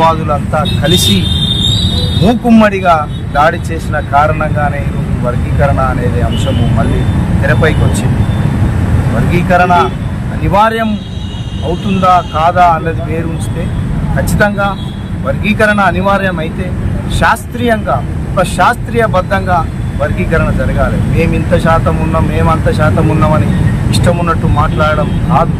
వాదులంతా కలిసి మూకుమ్మడిగా దాడి చేసిన కారణంగానే ఈరోజు వర్గీకరణ అనేది అంశము మళ్ళీ తెరపైకి వచ్చింది. వర్గీకరణ అనివార్యం అవుతుందా కాదా అన్నది వేరు ఉంచితే ఖచ్చితంగా వర్గీకరణ అనివార్యం అయితే శాస్త్రీయంగా ఒక శాస్త్రీయబద్ధంగా వర్గీకరణ జరగాలి. మేమింత శాతం ఉన్నాం, మేమంత శాతం ఉన్నామని ఇష్టం ఉన్నట్టు మాట్లాడడం కాదు.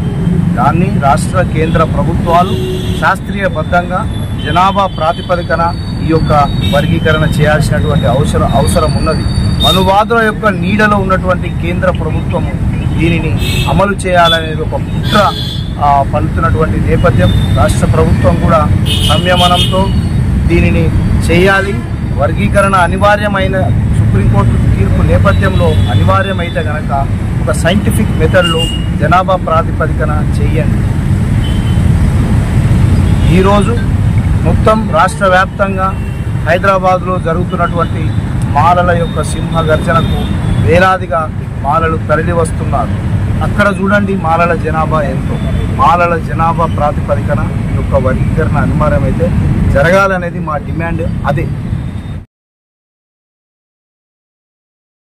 దాన్ని రాష్ట్ర కేంద్ర ప్రభుత్వాలు శాస్త్రీయబద్ధంగా జనాభా ప్రాతిపదికన ఈ యొక్క వర్గీకరణ చేయాల్సినటువంటి అవసరం ఉన్నది. మనువాదుల యొక్క నీడలో ఉన్నటువంటి కేంద్ర ప్రభుత్వము దీనిని అమలు చేయాలనేది ఒక కుట్ర పలుతున్నటువంటి నేపథ్యం. రాష్ట్ర ప్రభుత్వం కూడా సంయమనంతో దీనిని చేయాలి. వర్గీకరణ అనివార్యమైన సుప్రీంకోర్టు తీర్పు నేపథ్యంలో అనివార్యమైతే కనుక ఒక సైంటిఫిక్ మెథడ్లో జనాభా ప్రాతిపదికన చేయండి. ఈరోజు మొత్తం రాష్ట్ర వ్యాప్తంగా హైదరాబాద్లో జరుగుతున్నటువంటి మాలల యొక్క సింహ గర్జనకు వేలాదిగా మాలలు తరలి వస్తున్నారు. అక్కడ చూడండి మాలల జనాభా ఎంతో. మాలల జనాభా ప్రాతిపదికన ఈ యొక్క వర్గీకరణ అనివార్యమైతే జరగాలనేది మా డిమాండ్ అదే.